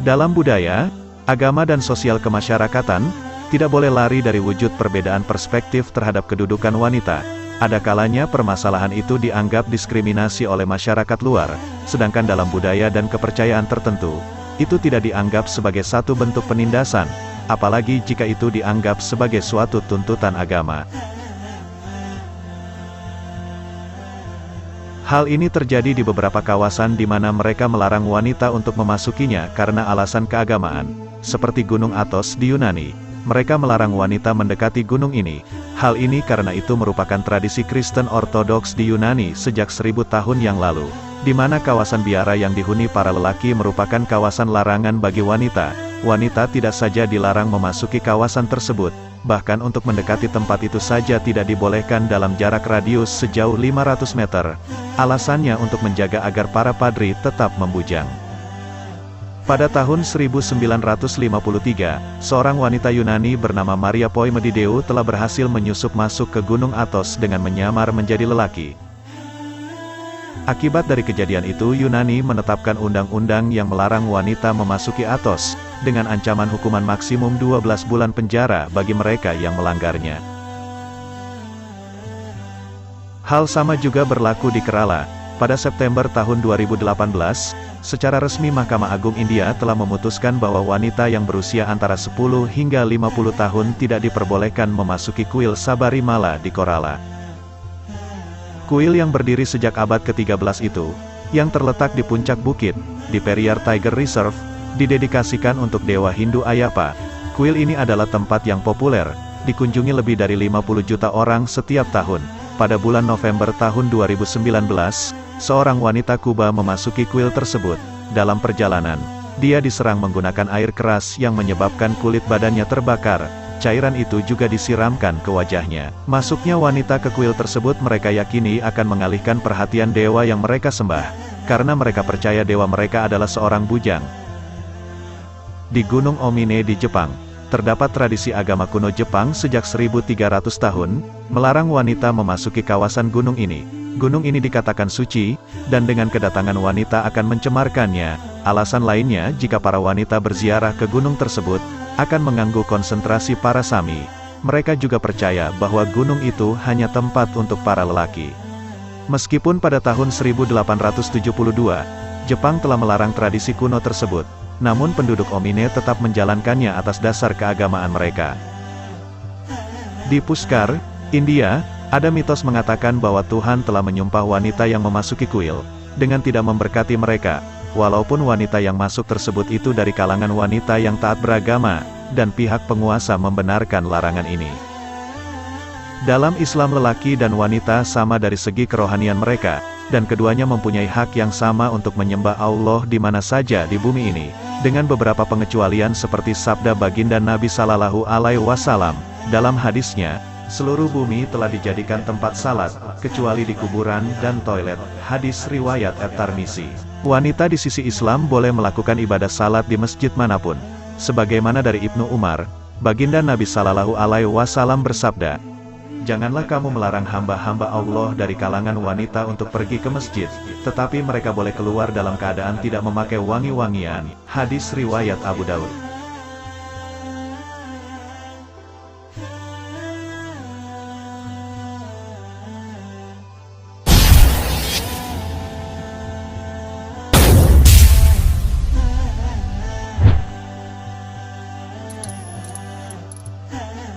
Dalam budaya, agama dan sosial kemasyarakatan, tidak boleh lari dari wujud perbedaan perspektif terhadap kedudukan wanita. Ada kalanya permasalahan itu dianggap diskriminasi oleh masyarakat luar, sedangkan dalam budaya dan kepercayaan tertentu, itu tidak dianggap sebagai satu bentuk penindasan, apalagi jika itu dianggap sebagai suatu tuntutan agama. Hal ini terjadi di beberapa kawasan di mana mereka melarang wanita untuk memasukinya karena alasan keagamaan, seperti Gunung Athos di Yunani. Mereka melarang wanita mendekati gunung ini. Hal ini karena itu merupakan tradisi Kristen Ortodoks di Yunani sejak 1000 tahun yang lalu, di mana kawasan biara yang dihuni para lelaki merupakan kawasan larangan bagi wanita. Wanita tidak saja dilarang memasuki kawasan tersebut, bahkan untuk mendekati tempat itu saja tidak dibolehkan dalam jarak radius sejauh 500 meter. Alasannya untuk menjaga agar para padri tetap membujang. Pada tahun 1953, seorang wanita Yunani bernama Maria Poimedideu telah berhasil menyusup masuk ke Gunung Athos dengan menyamar menjadi lelaki. Akibat dari kejadian itu, Yunani menetapkan undang-undang yang melarang wanita memasuki Athos, dengan ancaman hukuman maksimum 12 bulan penjara bagi mereka yang melanggarnya. Hal sama juga berlaku di Kerala. Pada September tahun 2018, secara resmi Mahkamah Agung India telah memutuskan bahwa wanita yang berusia antara 10 hingga 50 tahun tidak diperbolehkan memasuki kuil Sabarimala di Kerala. Kuil yang berdiri sejak abad ke-13 itu, yang terletak di puncak bukit, di Periyar Tiger Reserve, didedikasikan untuk Dewa Hindu Ayappa. Kuil ini adalah tempat yang populer, dikunjungi lebih dari 50 juta orang setiap tahun. Pada bulan November tahun 2019, seorang wanita Kuba memasuki kuil tersebut. Dalam perjalanan, dia diserang menggunakan air keras yang menyebabkan kulit badannya terbakar. Cairan itu juga disiramkan ke wajahnya. Masuknya wanita ke kuil tersebut mereka yakini akan mengalihkan perhatian dewa yang mereka sembah, karena mereka percaya dewa mereka adalah seorang bujang. Di Gunung Omine di Jepang, terdapat tradisi agama kuno Jepang sejak 1300 tahun, melarang wanita memasuki kawasan gunung ini. Gunung ini dikatakan suci, dan dengan kedatangan wanita akan mencemarkannya. Alasan lainnya, jika para wanita berziarah ke gunung tersebut, akan mengganggu konsentrasi para Sami. Mereka juga percaya bahwa gunung itu hanya tempat untuk para lelaki. Meskipun pada tahun 1872, Jepang telah melarang tradisi kuno tersebut, namun penduduk Omine tetap menjalankannya atas dasar keagamaan mereka. Di Pushkar, India, ada mitos mengatakan bahwa Tuhan telah menyumpah wanita yang memasuki kuil, dengan tidak memberkati mereka. Walaupun wanita yang masuk tersebut itu dari kalangan wanita yang taat beragama, dan pihak penguasa membenarkan larangan ini. Dalam Islam lelaki dan wanita sama dari segi kerohanian mereka, dan keduanya mempunyai hak yang sama untuk menyembah Allah di mana saja di bumi ini, dengan beberapa pengecualian seperti sabda baginda Nabi Sallallahu Alaihi Wasallam, dalam hadisnya, seluruh bumi telah dijadikan tempat salat, kecuali di kuburan dan toilet. Hadis riwayat At-Tirmizi. Wanita di sisi Islam boleh melakukan ibadah salat di masjid manapun. Sebagaimana dari Ibnu Umar, baginda Nabi Sallallahu Alaihi Wasallam bersabda, "Janganlah kamu melarang hamba-hamba Allah dari kalangan wanita untuk pergi ke masjid, tetapi mereka boleh keluar dalam keadaan tidak memakai wangi-wangian." Hadis riwayat Abu Daud.